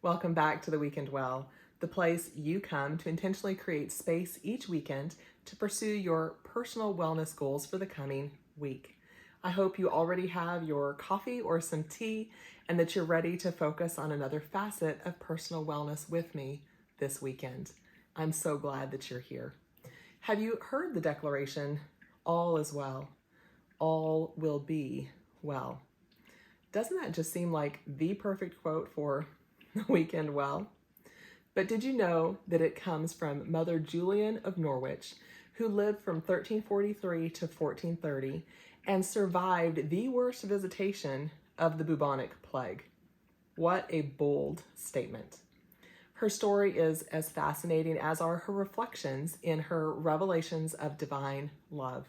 Welcome back to the Weekend Well, the place you come to intentionally create space each weekend to pursue your personal wellness goals for the coming week. I hope you already have your coffee or some tea and that you're ready to focus on another facet of personal wellness with me this weekend. I'm so glad that you're here. Have you heard the declaration, all is well, all will be well? Doesn't that just seem like the perfect quote for the Weekend Well? But did you know that it comes from Mother Julian of Norwich, who lived from 1343 to 1430 and survived the worst visitation of the bubonic plague? What a bold statement. Her story is as fascinating as are her reflections in her revelations of divine love.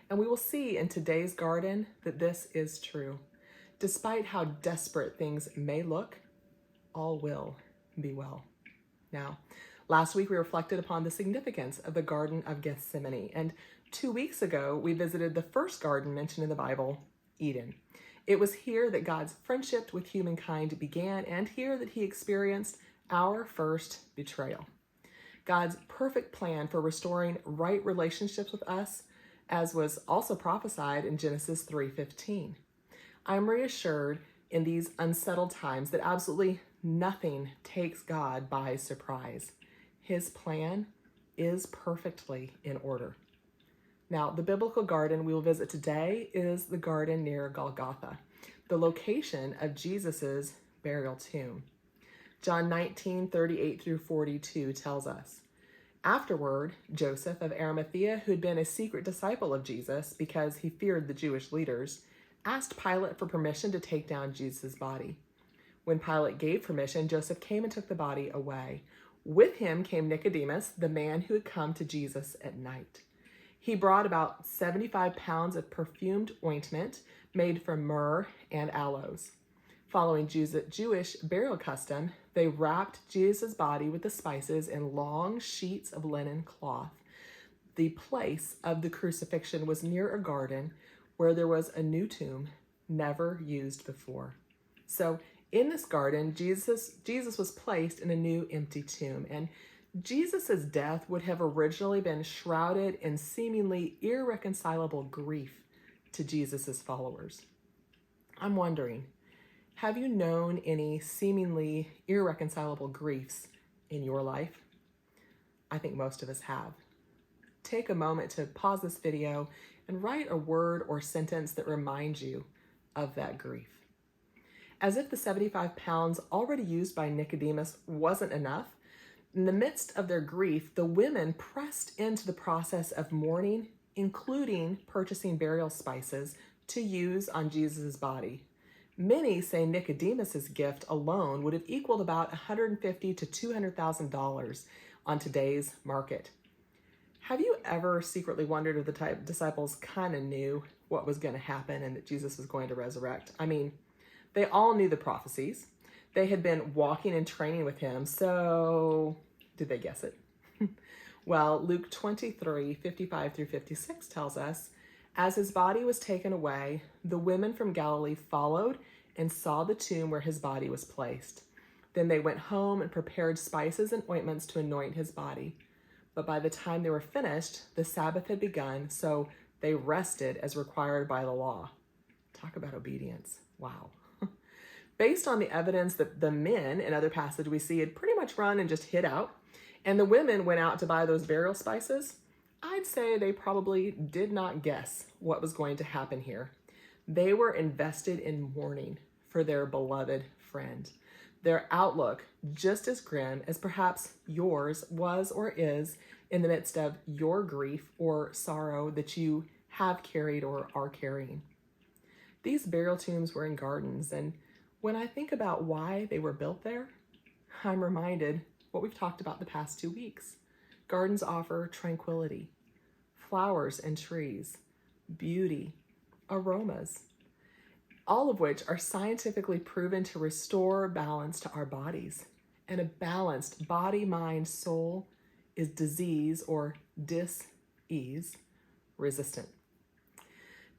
And we will see in today's garden that this is true. Despite how desperate things may look, all will be well. Now, last week we reflected upon the significance of the Garden of Gethsemane, and 2 weeks ago we visited the first garden mentioned in the Bible, Eden. It was here that God's friendship with humankind began, and here that he experienced our first betrayal. God's perfect plan for restoring right relationships with us, as was also prophesied in Genesis 3:15. I'm reassured in these unsettled times that absolutely nothing takes God by surprise. His plan is perfectly in order. Now, the biblical garden we will visit today is the garden near Golgotha, the location of Jesus's burial tomb. John 19:38 through 42 tells us, afterward, Joseph of Arimathea, who had been a secret disciple of Jesus because he feared the Jewish leaders, asked Pilate for permission to take down Jesus' body. When Pilate gave permission, Joseph came and took the body away. With him came Nicodemus, the man who had come to Jesus at night. He brought about 75 pounds of perfumed ointment made from myrrh and aloes. Following Jewish burial custom, they wrapped Jesus' body with the spices in long sheets of linen cloth. The place of the crucifixion was near a garden where there was a new tomb never used before. So in this garden, Jesus was placed in a new empty tomb, and Jesus' death would have originally been shrouded in seemingly irreconcilable grief to Jesus' followers. I'm wondering, have you known any seemingly irreconcilable griefs in your life? I think most of us have. Take a moment to pause this video and write a word or sentence that reminds you of that grief. As if the 75 pounds already used by Nicodemus wasn't enough, in the midst of their grief, the women pressed into the process of mourning, including purchasing burial spices to use on Jesus' body. Many say Nicodemus's gift alone would have equaled about $150,000 to $200,000 on today's market. Have you ever secretly wondered if the disciples kind of knew what was going to happen and that Jesus was going to resurrect? I mean, they all knew the prophecies. They had been walking and training with him, so did they guess it? Well, Luke 23:55 through 56 tells us, as his body was taken away, the women from Galilee followed and saw the tomb where his body was placed. Then they went home and prepared spices and ointments to anoint his body. But by the time they were finished, the Sabbath had begun, so they rested as required by the law. Talk about obedience. Wow. Based on the evidence that the men in other passage we see had pretty much run and just hid out, and the women went out to buy those burial spices, I'd say they probably did not guess what was going to happen here. They were invested in mourning for their beloved friend. Their outlook just as grim as perhaps yours was or is in the midst of your grief or sorrow that you have carried or are carrying. These burial tombs were in gardens, and when I think about why they were built there, I'm reminded what we've talked about the past 2 weeks. Gardens offer tranquility, flowers and trees, beauty, aromas, all of which are scientifically proven to restore balance to our bodies. And a balanced body, mind, soul is disease or dis-ease resistant.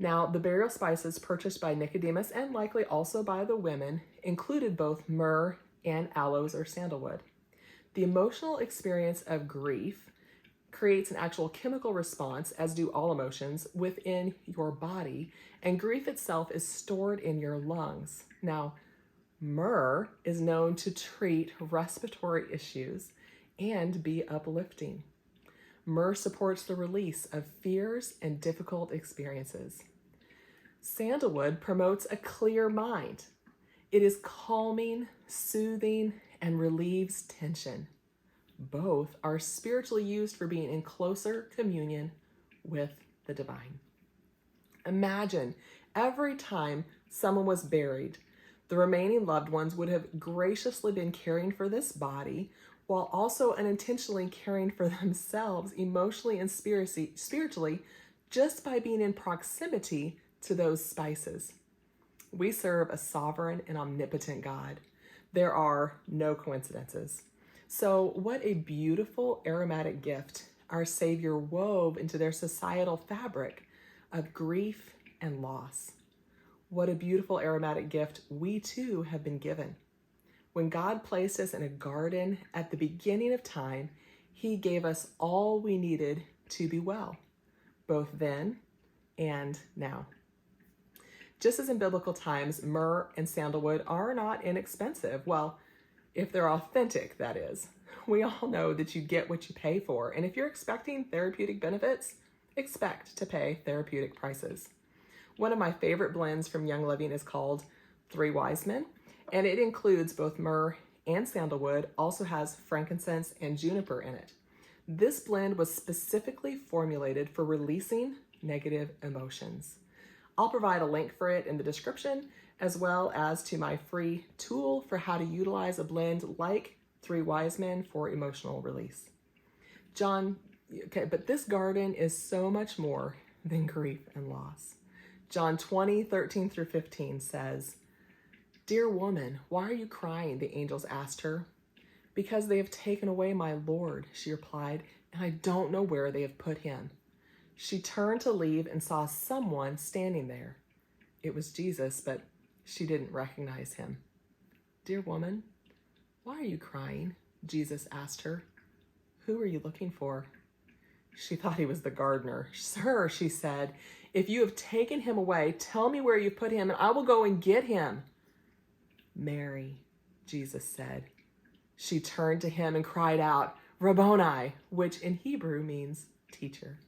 Now, the burial spices purchased by Nicodemus and likely also by the women included both myrrh and aloes or sandalwood. The emotional experience of grief creates an actual chemical response, as do all emotions, within your body, and grief itself is stored in your lungs. Now, myrrh is known to treat respiratory issues and be uplifting. Myrrh supports the release of fears and difficult experiences. Sandalwood promotes a clear mind. It is calming, soothing, and relieves tension. Both are spiritually used for being in closer communion with the divine. Imagine every time someone was buried, the remaining loved ones would have graciously been caring for this body while also unintentionally caring for themselves emotionally and spiritually just by being in proximity to those spices. We serve a sovereign and omnipotent God. There are no coincidences. So what a beautiful aromatic gift our Savior wove into their societal fabric of grief and loss. What a beautiful aromatic gift we too have been given. When God placed us in a garden at the beginning of time, He gave us all we needed to be well, both then and now. Just as in biblical times, myrrh and sandalwood are not inexpensive. Well, if they're authentic, that is. We all know that you get what you pay for. And if you're expecting therapeutic benefits, expect to pay therapeutic prices. One of my favorite blends from Young Living is called Three Wise Men, and it includes both myrrh and sandalwood, also has frankincense and juniper in it. This blend was specifically formulated for releasing negative emotions. I'll provide a link for it in the description, as well as to my free tool for how to utilize a blend like Three Wise Men for emotional release. But this garden is so much more than grief and loss. John 20:13-15 says, "Dear woman, why are you crying?" the angels asked her. "Because they have taken away my Lord," she replied, "and I don't know where they have put him." She turned to leave and saw someone standing there. It was Jesus, but she didn't recognize him. "Dear woman, why are you crying?" Jesus asked her. "Who are you looking for?" She thought he was the gardener. "Sir," she said, "if you have taken him away, tell me where you put him, and I will go and get him." "Mary," Jesus said. She turned to him and cried out, "Rabboni," which in Hebrew means teacher.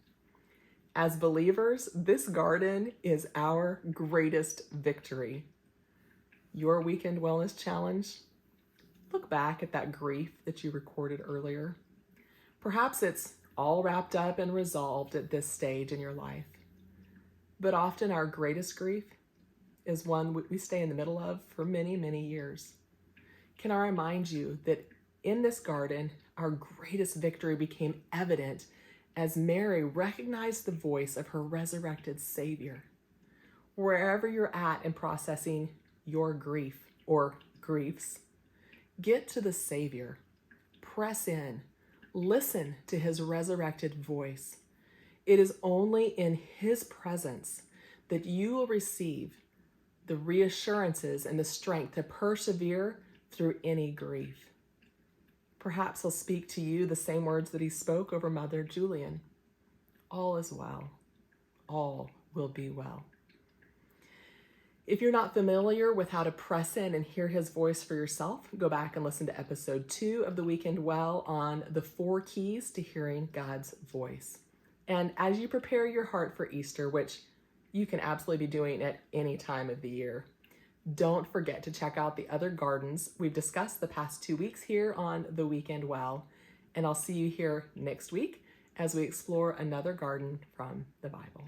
As believers, this garden is our greatest victory. Your weekend wellness challenge? Look back at that grief that you recorded earlier. Perhaps it's all wrapped up and resolved at this stage in your life. But often our greatest grief is one we stay in the middle of for many, many years. Can I remind you that in this garden, our greatest victory became evident as Mary recognized the voice of her resurrected Savior. Wherever you're at in processing your grief or griefs, get to the Savior, press in, listen to his resurrected voice. It is only in his presence that you will receive the reassurances and the strength to persevere through any grief. Perhaps he'll speak to you the same words that he spoke over Mother Julian. All is well. All will be well. If you're not familiar with how to press in and hear his voice for yourself, go back and listen to episode 2 of The Weekend Well on the 4 keys to hearing God's voice. And as you prepare your heart for Easter, which you can absolutely be doing at any time of the year, don't forget to check out the other gardens we've discussed the past 2 weeks here on The Weekend Well. And I'll see you here next week as we explore another garden from the Bible.